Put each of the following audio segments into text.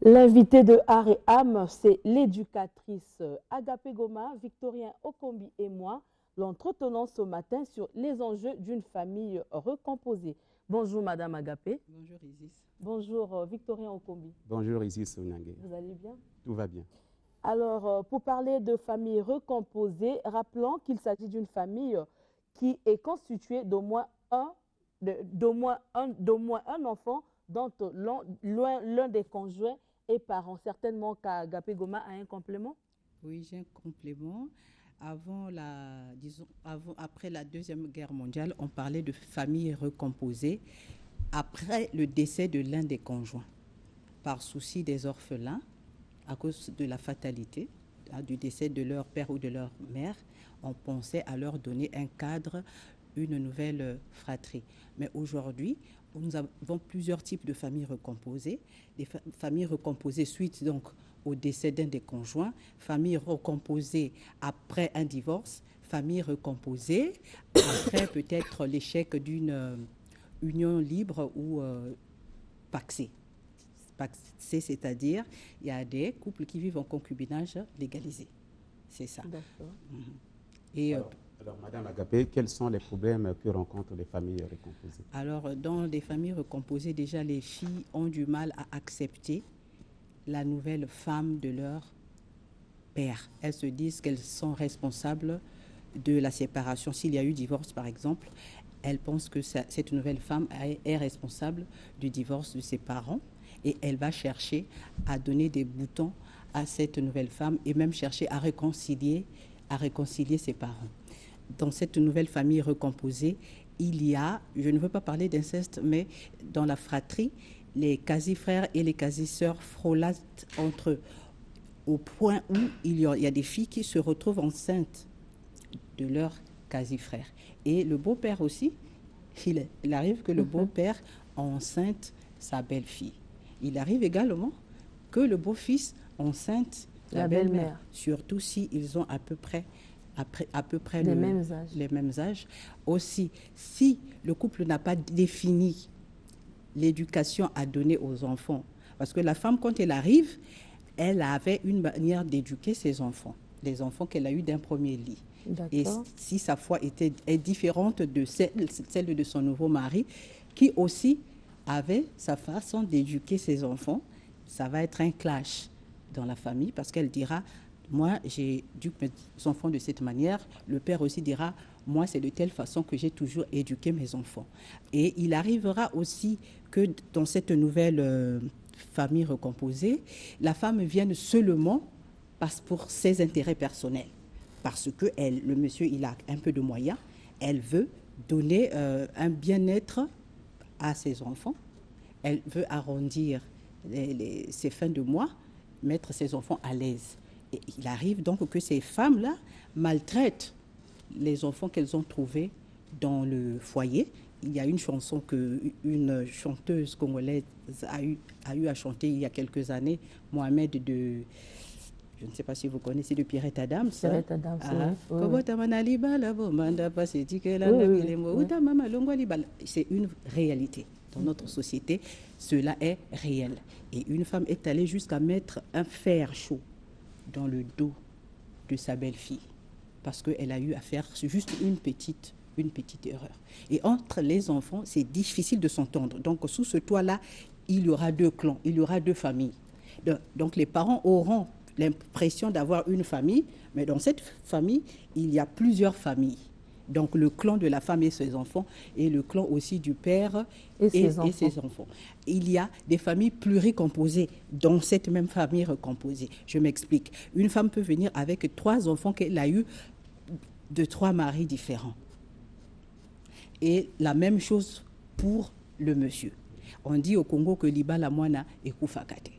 L'invité de Art et Âme, c'est l'éducatrice Agapé Goma, Victorien Okombi et moi. L'entretenons ce matin sur les enjeux d'une famille recomposée. Bonjour Madame Agapé. Bonjour Isis. Bonjour Victorien Okombi. Bonjour Isis Onyangue. Vous allez bien? Tout va bien. Alors, pour parler de famille recomposée, rappelons qu'il s'agit d'une famille qui est constituée d'au moins un enfant dont l'un des conjoints est parent. Certainement qu'Agapé Goma a un complément. Oui, j'ai un complément. Après la Deuxième Guerre mondiale, on parlait de famille recomposée après le décès de l'un des conjoints, par souci des orphelins, à cause de la fatalité, du décès de leur père ou de leur mère. On pensait à leur donner un cadre, une nouvelle fratrie. Mais aujourd'hui, nous avons plusieurs types de familles recomposées. Des familles recomposées suite donc au décès d'un des conjoints, familles recomposées après un divorce, familles recomposées après peut-être l'échec d'une union libre ou pacsée. Pacsée, c'est-à-dire il y a des couples qui vivent en concubinage légalisé. C'est ça. D'accord. Et alors, Madame Agapé, quels sont les problèmes que rencontrent les familles recomposées? Alors, dans les familles recomposées, déjà, les filles ont du mal à accepter la nouvelle femme de leur père. Elles se disent qu'elles sont responsables de la séparation. S'il y a eu divorce, par exemple, elles pensent que cette nouvelle femme est responsable du divorce de ses parents et elle va chercher à donner des boutons à cette nouvelle femme et même chercher à réconcilier ses parents. Dans cette nouvelle famille recomposée, il y a, je ne veux pas parler d'inceste, mais dans la fratrie, les quasi-frères et les quasi-sœurs frôlatent entre eux, au point où il y a des filles qui se retrouvent enceintes de leurs quasi-frères. Et le beau-père aussi, il arrive que le beau-père enceinte sa belle-fille. Il arrive également que le beau-fils enceinte la belle-mère, surtout s'ils ont à peu près les mêmes âges. Aussi, si le couple n'a pas défini l'éducation à donner aux enfants, parce que la femme, quand elle arrive, elle avait une manière d'éduquer ses enfants, les enfants qu'elle a eus d'un premier lit. Et si sa foi est différente de celle de son nouveau mari, qui aussi avait sa façon d'éduquer ses enfants, ça va être un clash dans la famille, parce qu'elle dira: moi, j'éduque mes enfants de cette manière. Le père aussi dira: moi, c'est de telle façon que j'ai toujours éduqué mes enfants. Et il arrivera aussi que dans cette nouvelle famille recomposée, la femme vienne seulement pour ses intérêts personnels. Parce que le monsieur, il a un peu de moyens. Elle veut donner un bien-être à ses enfants. Elle veut arrondir ses fins de mois, mettre ses enfants à l'aise. Et il arrive donc que ces femmes-là maltraitent les enfants qu'elles ont trouvés dans le foyer. Il y a une chanson qu'une chanteuse congolaise a eu à chanter il y a quelques années, Mohamed de... Je ne sais pas si vous connaissez, de Pierrette Adams. Pierrette Adams, c'est une réalité. Dans notre société, cela est réel. Et une femme est allée jusqu'à mettre un fer chaud dans le dos de sa belle-fille parce qu'elle a eu à faire juste une petite erreur. Et entre les enfants, c'est difficile de s'entendre. Donc, sous ce toit-là, il y aura deux clans, il y aura deux familles. Donc, les parents auront l'impression d'avoir une famille, mais dans cette famille, il y a plusieurs familles. Donc, le clan de la femme et ses enfants, et le clan aussi du père et ses enfants. Il y a des familles pluricomposées dans cette même famille recomposée. Je m'explique. Une femme peut venir avec 3 enfants qu'elle a eus de 3 maris différents. Et la même chose pour le monsieur. On dit au Congo que Liba la moana est koufakate.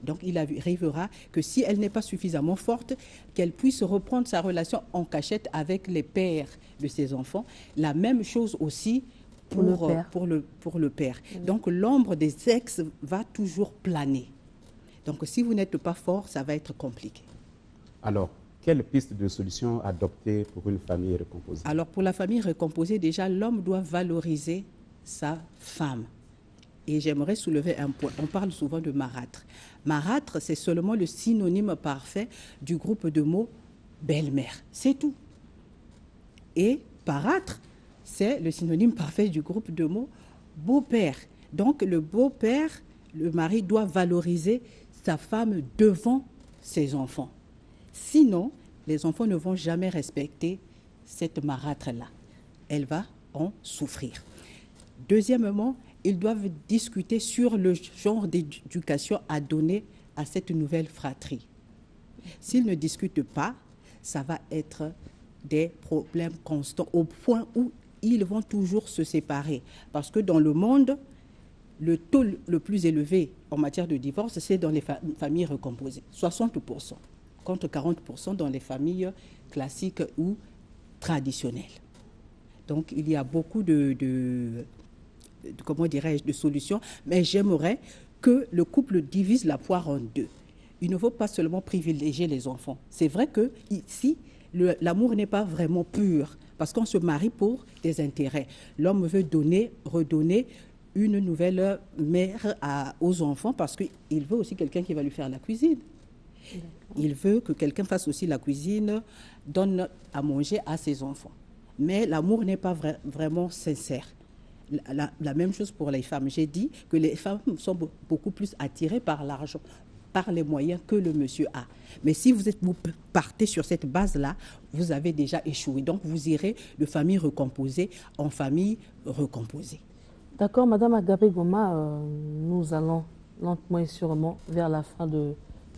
Donc, il arrivera que si elle n'est pas suffisamment forte, qu'elle puisse reprendre sa relation en cachette avec les pères de ses enfants. La même chose aussi pour le père. Donc, l'ombre des ex va toujours planer. Donc, si vous n'êtes pas fort, ça va être compliqué. Alors, quelle piste de solution adopter pour une famille recomposée? Alors, pour la famille recomposée, déjà, l'homme doit valoriser sa femme. Et j'aimerais soulever un point. On parle souvent de marâtre. Marâtre, c'est seulement le synonyme parfait du groupe de mots belle-mère. C'est tout. Et parâtre, c'est le synonyme parfait du groupe de mots beau-père. Donc le beau-père, le mari doit valoriser sa femme devant ses enfants. Sinon, les enfants ne vont jamais respecter cette marâtre-là. Elle va en souffrir. Deuxièmement, ils doivent discuter sur le genre d'éducation à donner à cette nouvelle fratrie. S'ils ne discutent pas, ça va être des problèmes constants au point où ils vont toujours se séparer. Parce que dans le monde, le taux le plus élevé en matière de divorce, c'est dans les familles recomposées, 60%, contre 40% dans les familles classiques ou traditionnelles. Donc, il y a beaucoup comment dirais-je, de solutions, mais j'aimerais que le couple divise la poire en deux. Il ne faut pas seulement privilégier les enfants. C'est vrai que ici, l'amour n'est pas vraiment pur, parce qu'on se marie pour des intérêts. L'homme veut donner, redonner une nouvelle mère aux enfants, parce qu'il veut aussi quelqu'un qui va lui faire la cuisine. Il veut que quelqu'un fasse aussi la cuisine, donne à manger à ses enfants. Mais l'amour n'est pas vraiment sincère. La même chose pour les femmes. J'ai dit que les femmes sont beaucoup plus attirées par l'argent, par les moyens que le monsieur a. Mais si vous partez sur cette base-là, vous avez déjà échoué. Donc vous irez de famille recomposée en famille recomposée. D'accord, Madame Agapé Goma, nous allons lentement et sûrement vers la fin de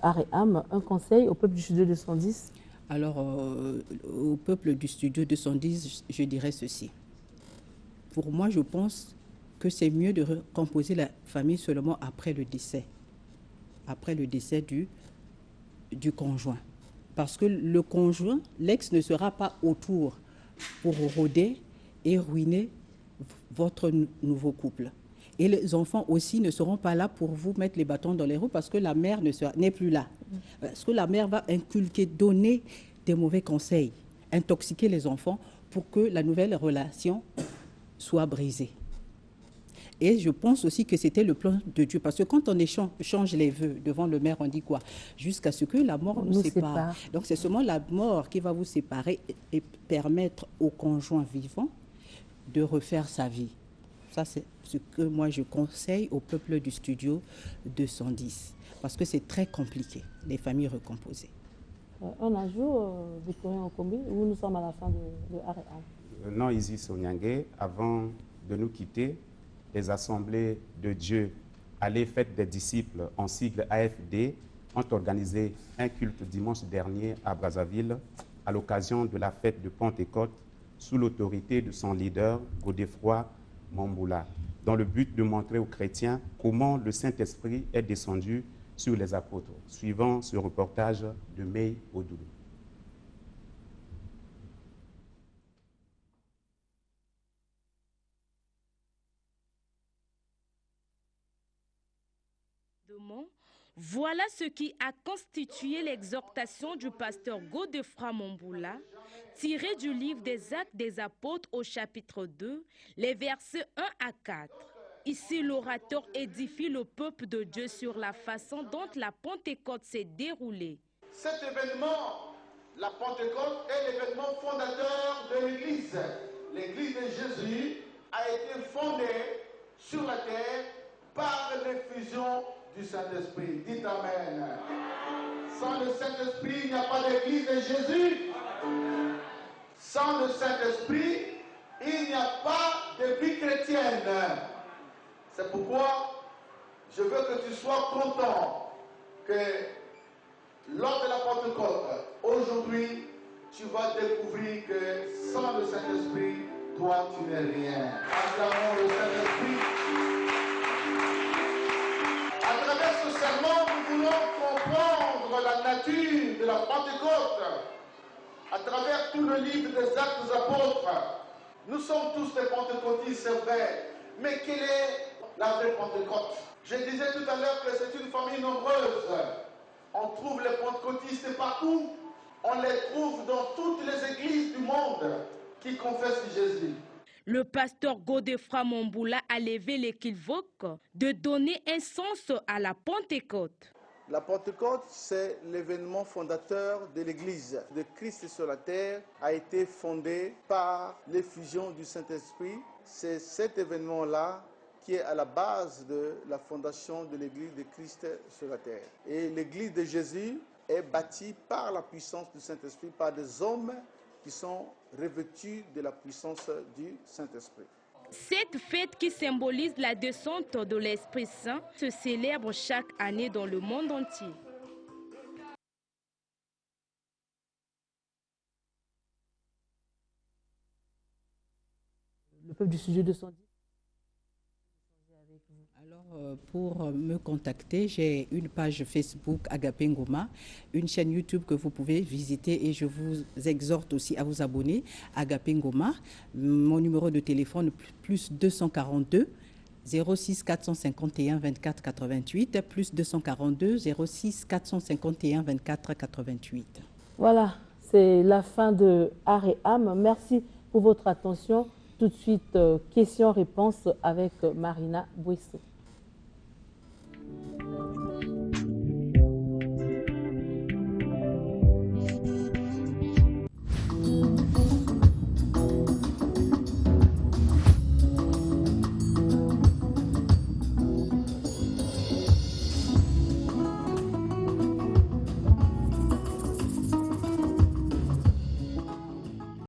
Art et Âme. Un conseil au peuple du studio 210? Alors, au peuple du studio 210, je dirais ceci. Pour moi, je pense que c'est mieux de recomposer la famille seulement après le décès. Après le décès du conjoint. Parce que le conjoint, l'ex ne sera pas autour pour rôder et ruiner votre nouveau couple. Et les enfants aussi ne seront pas là pour vous mettre les bâtons dans les roues parce que la mère n'est plus là. Parce que la mère va inculquer, donner des mauvais conseils, intoxiquer les enfants pour que la nouvelle relation soit brisée. Et je pense aussi que c'était le plan de Dieu. Parce que quand on change les vœux devant le maire, on dit quoi? Jusqu'à ce que la mort nous sépare. Donc c'est seulement la mort qui va vous séparer et permettre au conjoint vivant de refaire sa vie. Ça, c'est ce que moi je conseille au peuple du studio 210. Parce que c'est très compliqué, les familles recomposées. Un ajout, Victorien Okombi, où nous sommes à la fin de Art et Âme. Non, Isis Onyangue, avant de nous quitter, les assemblées de Dieu à les fêtes des disciples en sigle AFD ont organisé un culte dimanche dernier à Brazzaville à l'occasion de la fête de Pentecôte sous l'autorité de son leader, Godefroy Mamboula, dans le but de montrer aux chrétiens comment le Saint-Esprit est descendu sur les apôtres, suivant ce reportage de Mei Odoulou. Voilà ce qui a constitué l'exhortation du pasteur Godefroy Mamboula, tirée du livre des Actes des Apôtres au chapitre 2, les versets 1 à 4. Ici, l'orateur édifie le peuple de Dieu sur la façon dont la Pentecôte s'est déroulée. Cet événement, la Pentecôte, est l'événement fondateur de l'Église. L'Église de Jésus a été fondée sur la terre par l'effusion du Saint-Esprit. Dites Amen. Sans le Saint-Esprit, il n'y a pas d'église de Jésus. Sans le Saint-Esprit, il n'y a pas de vie chrétienne. C'est pourquoi je veux que tu sois content que lors de la Pentecôte, aujourd'hui, tu vas découvrir que sans le Saint-Esprit, toi, tu n'es rien. Acclamons le Saint-Esprit. À travers ce sermon, nous voulons comprendre la nature de la Pentecôte. À travers tout le livre des Actes des Apôtres, nous sommes tous des pentecôtistes, c'est vrai. Mais quelle est la vraie Pentecôte? Je disais tout à l'heure que c'est une famille nombreuse. On trouve les pentecôtistes partout. On les trouve dans toutes les églises du monde qui confessent Jésus. Le pasteur Godefroid Momboula a levé l'équivoque de donner un sens à la Pentecôte. La Pentecôte, c'est l'événement fondateur de l'Église de Christ sur la terre, a été fondé par l'effusion du Saint-Esprit. C'est cet événement-là qui est à la base de la fondation de l'Église de Christ sur la terre. Et l'Église de Jésus est bâtie par la puissance du Saint-Esprit, par des hommes qui sont revêtus de la puissance du Saint-Esprit. Cette fête qui symbolise la descente de l'Esprit Saint se célèbre chaque année dans le monde entier. Le peuple du sujet 210. Alors, pour me contacter, j'ai une page Facebook Agapé Ngoma, une chaîne YouTube que vous pouvez visiter et je vous exhorte aussi à vous abonner, Agapé Ngoma. Mon numéro de téléphone, plus 242 06 451 24 88, plus 242 06 451 24 88. Voilà, c'est la fin de Art et Âme. Merci pour votre attention. Tout de suite, questions-réponses avec Marina Bouissou.